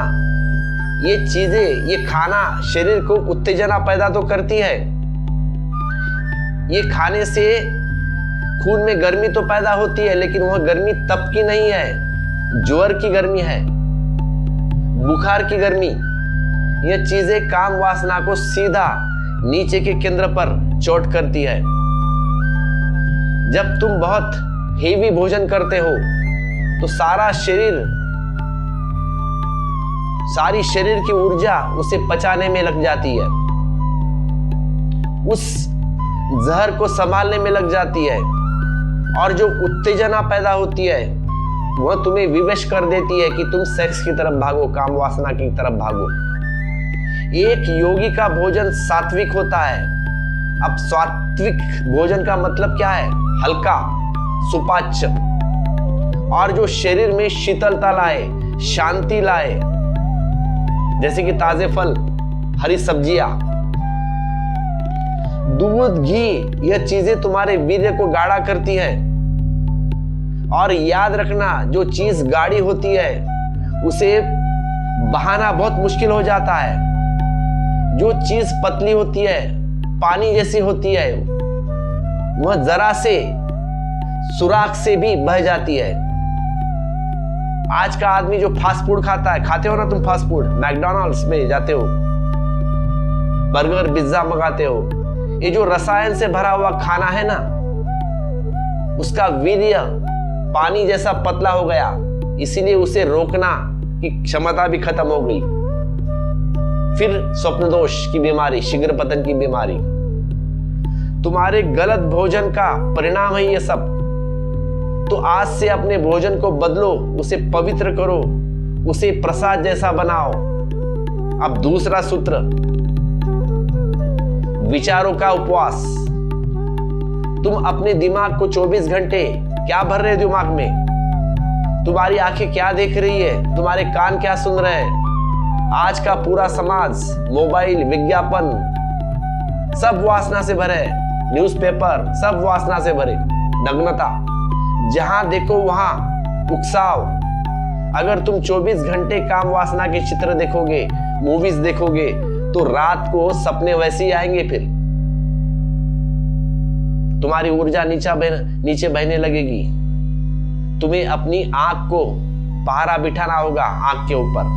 ये चीजें, ये खाना शरीर को उत्तेजना पैदा तो करती है। ये खाने से खून में गर्मी तो पैदा होती है, लेकिन वह गर्मी तप की नहीं है, ज्वर की गर्मी है, बुखार की गर्मी। यह चीजें काम वासना को सीधा नीचे के केंद्र पर चोट करती है। जब तुम बहुत हेवी भोजन करते हो तो सारी शरीर की ऊर्जा उसे पचाने में लग जाती है, उस जहर को संभालने में लग जाती है, और जो उत्तेजना पैदा होती है वह तुम्हें विवश कर देती है कि तुम सेक्स की तरफ भागो, काम वासना की तरफ भागो। एक योगी का भोजन सात्विक होता है। अब सात्विक भोजन का मतलब क्या है? हल्का, सुपाच्य, और जो शरीर में शीतलता लाए, शांति लाए, जैसे कि ताजे फल, हरी सब्जियां, दूध, घी, यह चीजें तुम्हारे वीर्य को गाढ़ा करती है। और याद रखना, जो चीज गाढ़ी होती है उसे बहाना बहुत मुश्किल हो जाता है। जो चीज पतली होती है, पानी जैसी होती है, वह जरा से सुराख से भी बह जाती है। आज का आदमी जो फास्ट फूड खाता है, खाते हो ना तुम फास्ट फूड, मैकडॉनल्ड्स में जाते हो, बर्गर, पिज्जा मंगाते हो, ये जो रसायन से भरा हुआ खाना है ना, उसका वीर्य पानी जैसा पतला हो गया, इसीलिए उसे रोकना की क्षमता भी खत्म हो गई। फिर स्वप्न दोष की बीमारी, शीघ्र पतन की बीमारी, तुम्हारे गलत भोजन का परिणाम है ये सब। तो आज से अपने भोजन को बदलो, उसे पवित्र करो, उसे प्रसाद जैसा बनाओ। अब दूसरा सूत्र, विचारों का उपवास। तुम अपने दिमाग को 24 घंटे क्या भर रहे हो दिमाग में? तुम्हारी आंखें क्या देख रही है? तुम्हारे कान क्या सुन रहे हैं? आज का पूरा समाज, मोबाइल, विज्ञापन, सब वासना से भरे, न्यूज़पेपर, सब वासना से भरे, नग्नता, जहां देखो वहां उकसाव। अगर तुम 24 घंटे काम वासना के चित्र देखोगे, मूवीज देखोगे, तो रात को सपने वैसे ही आएंगे। फिर तुम्हारी ऊर्जा नीचे बहने लगेगी। तुम्हें अपनी आंख को पहरा बिठाना होगा, आंख के ऊपर।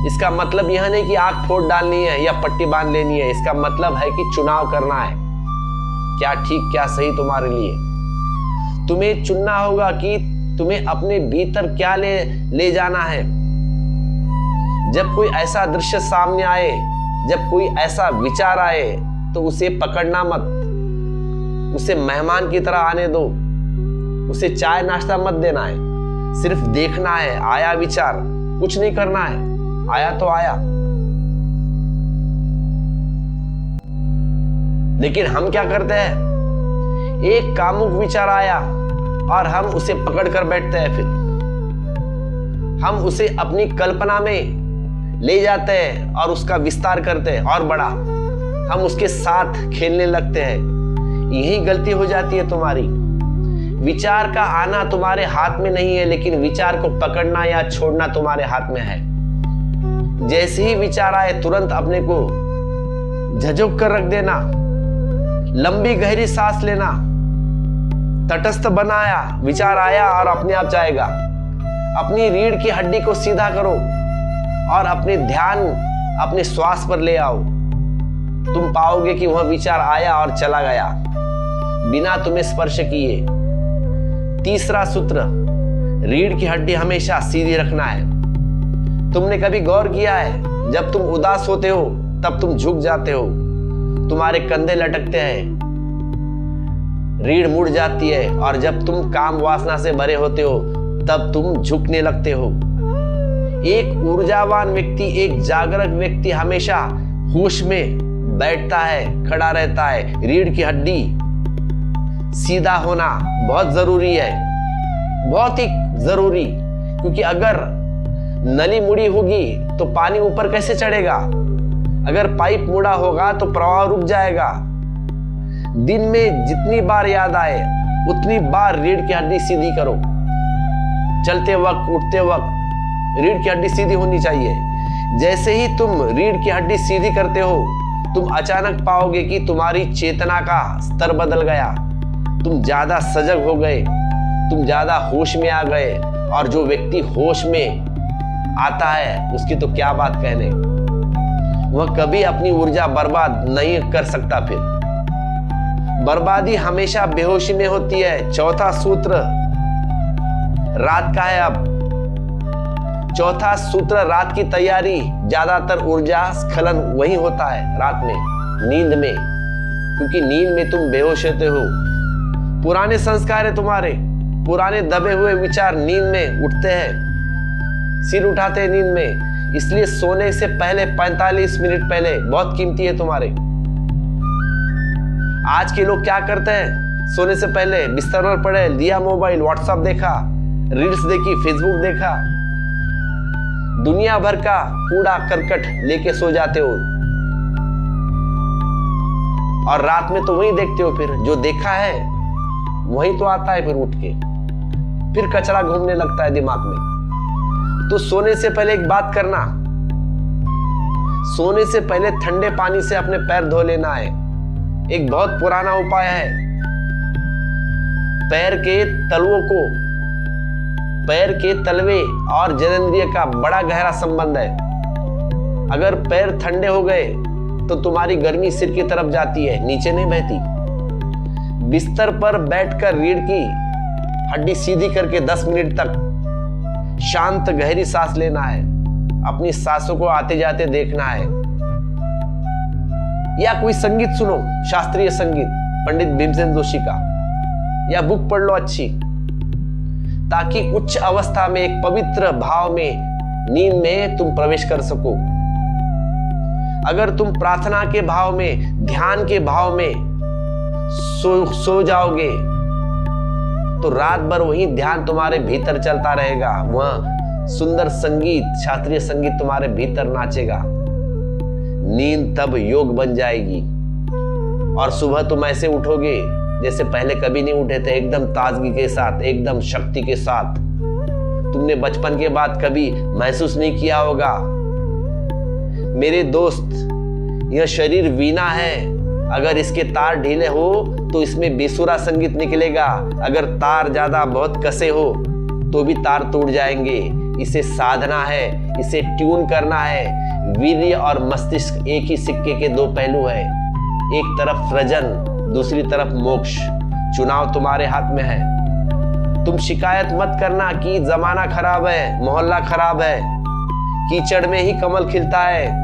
इसका मतलब यह नहीं कि आंख फोड़ डालनी है या पट्टी बांध लेनी है। इसका मतलब है कि चुनाव करना है, क्या ठीक क्या सही तुम्हारे लिए। तुम्हें चुनना होगा कि तुम्हें अपने भीतर क्या ले जाना है। जब कोई ऐसा दृश्य सामने आए, जब कोई ऐसा विचार आए, तो उसे पकड़ना मत, उसे मेहमान की तरह आने दो, उसे चाय नाश्ता मत देना है, सिर्फ देखना है। आया विचार, कुछ नहीं करना है, आया तो आया। लेकिन हम क्या करते हैं, एक कामुक विचार आया और हम उसे पकड़ कर बैठते हैं। फिर हम उसे अपनी कल्पना में ले जाते हैं और उसका विस्तार करते हैं और बड़ा। हम उसके साथ खेलने लगते हैं। यही गलती हो जाती है तुम्हारी। विचार का आना तुम्हारे हाथ में नहीं है, लेकिन विचार को पकड़ना या छोड़ना तुम्हारे हाथ में है। जैसे ही विचार आए तुरंत अपने को झकझोर कर रख देना, लंबी गहरी सांस लेना, तटस्थ बनाया, विचार आया और अपने आप जाएगा। अपनी रीढ़ की हड्डी को सीधा करो और अपने ध्यान अपने श्वास पर ले आओ। तुम पाओगे कि वह विचार आया और चला गया बिना तुम्हें स्पर्श किए। तीसरा सूत्र, रीढ़ की हड्डी हमेशा सीधी रखना है। तुमने कभी गौर किया है, जब तुम उदास होते हो तब तुम झुक जाते हो, तुम्हारे कंधे लटकते हैं, रीढ़ मुड़ जाती है, और जब तुम काम वासना से भरे होते हो तब तुम झुकने लगते हो। एक ऊर्जावान व्यक्ति, एक जागरूक व्यक्ति हमेशा होश में बैठता है, खड़ा रहता है। रीढ़ की हड्डी सीधा होना बहुत जरूरी है, बहुत ही जरूरी, क्योंकि अगर नली मुड़ी होगी तो पानी ऊपर कैसे चढ़ेगा? अगर पाइप मुड़ा होगा तो प्रवाह रुक जाएगा। दिन में जितनी बार याद आए उतनी बार रीढ़ की हड्डी सीधी करो। चलते वक्त, उठते वक्त रीढ़ की हड्डी सीधी होनी चाहिए। जैसे ही तुम रीढ़ की हड्डी सीधी करते हो, तुम अचानक पाओगे कि तुम्हारी चेतना का स्तर बदल गया, तुम ज्यादा सजग हो गए, तुम ज्यादा होश में आ गए। और जो व्यक्ति होश में आता है उसकी तो क्या बात कहने, वह कभी अपनी ऊर्जा बर्बाद नहीं कर सकता। फिर बर्बादी हमेशा बेहोशी में होती है। चौथा सूत्र रात का है। अब चौथा सूत्र रात की तैयारी। ज्यादातर ऊर्जा स्खलन वही होता है रात में, नींद में, क्योंकि नींद में तुम बेहोश होते हो। पुराने संस्कार है तुम्हारे, पुराने दबे हुए विचार नींद में उठते हैं, सिर उठाते हैं नींद में। इसलिए सोने से पहले 45 मिनट पहले बहुत कीमती है तुम्हारे। आज के लोग क्या करते हैं, सोने से पहले बिस्तर पर पड़े, लिया मोबाइल, व्हाट्सएप देखा, रील्स देखी, फेसबुक देखा, दुनिया भर का कूड़ा करकट लेके सो जाते हो, और रात में तो वही देखते हो। फिर जो देखा है वही तो आता है, फिर उठ के फिर कचरा घूमने लगता है दिमाग में। तो सोने से पहले एक बात करना, सोने से पहले ठंडे पानी से अपने पैर धो लेना है। एक बहुत पुराना उपाय है। पैर के तलवों को, पैर के तलवे और जननेंद्रिय का बड़ा गहरा संबंध है। अगर पैर ठंडे हो गए तो तुम्हारी गर्मी सिर की तरफ जाती है, नीचे नहीं बहती। बिस्तर पर बैठकर रीढ़ की हड्डी सीधी करके 10 मिनट तक शांत गहरी सांस लेना है। अपनी सांसों को आते जाते देखना है, या कोई संगीत सुनो, शास्त्रीय संगीत पंडित भीमसेन जोशी का, या बुक पढ़ लो अच्छी, ताकि उच्च अवस्था में एक पवित्र भाव में, नींद में तुम प्रवेश कर सको। अगर तुम प्रार्थना के भाव में, ध्यान के भाव में सो जाओगे तो रात भर वही ध्यान तुम्हारे भीतर चलता रहेगा। वह सुंदर संगीत, शास्त्रीय संगीत तुम्हारे भीतर नाचेगा। नींद तब योग बन जाएगी, और सुबह तुम ऐसे उठोगे जैसे पहले कभी नहीं उठे थे, एकदम ताजगी के साथ, एकदम शक्ति के साथ। तुमने बचपन के बाद कभी महसूस नहीं किया होगा। मेरे दोस्त, यह शरीर वीणा है, अगर इसके तार ढीले हो तो इसमें बेसुरा संगीत निकलेगा। अगर तार ज्यादा बहुत कसे हो तो भी तार टूट जाएंगे। इसे साधना है, इसे ट्यून करना है। वीर्य और मस्तिष्क एक ही सिक्के के दो पहलू है। एक तरफ सृजन, दूसरी तरफ मोक्ष। चुनाव तुम्हारे हाथ में है। तुम शिकायत मत करना कि जमाना खराब है, मोहल्ला खराब है, कीचड़ में ही कमल खिलता है।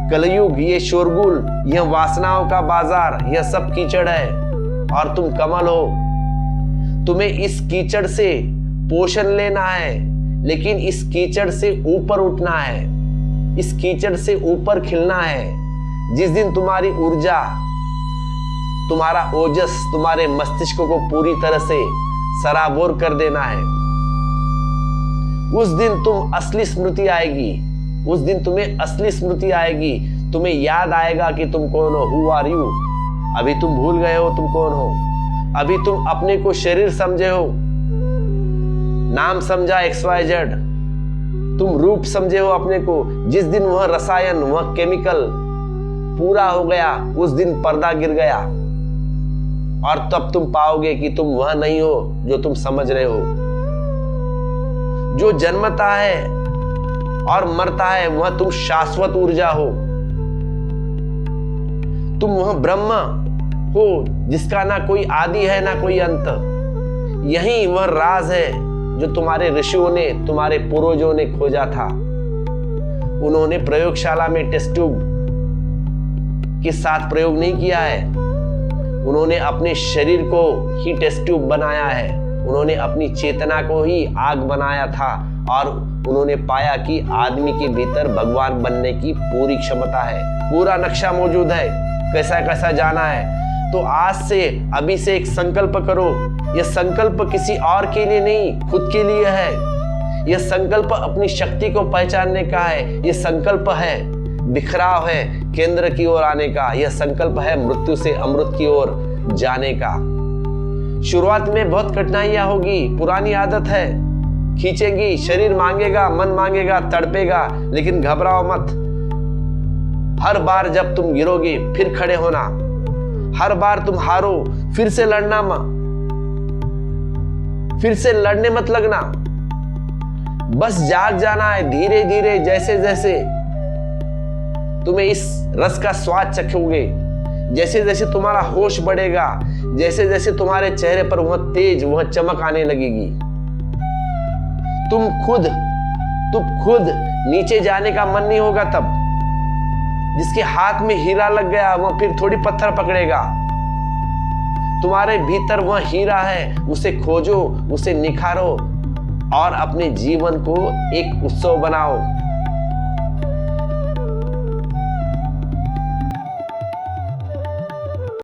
कलयुग, ये शोरगुल, यह वासनाओं का बाजार, यह सब कीचड़ है और तुम कमल हो। तुम्हें इस कीचड़ से पोषण लेना है, लेकिन इस कीचड़ से ऊपर उठना है, इस कीचड़ से ऊपर खिलना है। जिस दिन तुम्हारी ऊर्जा, तुम्हारा ओजस तुम्हारे मस्तिष्क को पूरी तरह से सराबोर कर देना है, उस दिन तुम असली स्मृति आएगी। उस दिन तुम्हें असली स्मृति आएगी। तुम्हें याद आएगा कि तुम कौन हो, हु आर यू। अभी तुम भूल गए हो तुम कौन हो। अभी तुम अपने को शरीर समझे हो, नाम समझा XYZ। तुम रूप समझे हो अपने को। जिस दिन वह रसायन, वह केमिकल पूरा हो गया, उस दिन पर्दा गिर गया, और तब तुम पाओगे कि तुम वह नहीं हो जो तुम समझ रहे हो। जो जन्मता है और मरता है वह तुम शाश्वत ऊर्जा हो। तुम वह ब्रह्म हो जिसका ना कोई आदि है ना कोई अंत। यही वह राज है जो तुम्हारे ऋषियों ने, तुम्हारे पूर्वजों ने खोजा था। उन्होंने प्रयोगशाला में टेस्ट ट्यूब के साथ प्रयोग नहीं किया है, उन्होंने अपने शरीर को ही टेस्ट ट्यूब बनाया है। उन्होंने अपनी चेतना को ही आग बनाया था, और उन्होंने पाया कि आदमी के भीतर भगवान बनने की पूरी क्षमता है। पूरा नक्शा मौजूद है, कैसा कैसा जाना है। तो आज से, अभी से एक संकल्प करो। यह संकल्प किसी और के लिए नहीं, खुद के लिए है। यह संकल्प अपनी शक्ति को पहचानने का है। यह संकल्प है बिखराव है केंद्र की ओर आने का। यह संकल्प है मृत्यु से अमृत की ओर जाने का। शुरुआत में बहुत कठिनाइयां होगी, पुरानी आदत है, खींचेगी, शरीर मांगेगा, मन मांगेगा, तड़पेगा, लेकिन घबराओ मत। हर बार जब तुम गिरोगे फिर खड़े होना, हर बार तुम हारो फिर से लड़ना मत, फिर से लड़ने मत लगना। बस जाग जाना है धीरे धीरे। जैसे जैसे तुम्हें इस रस का स्वाद चखोगे, जैसे जैसे तुम्हारा होश बढ़ेगा, जैसे जैसे तुम्हारे चेहरे पर वह तेज, वह चमक आने लगेगी, तुम खुद नीचे जाने का मन नहीं होगा। तब जिसके हाथ में हीरा लग गया वह फिर थोड़ी पत्थर पकड़ेगा। तुम्हारे भीतर वह हीरा है, उसे खोजो, उसे निखारो और अपने जीवन को एक उत्सव बनाओ।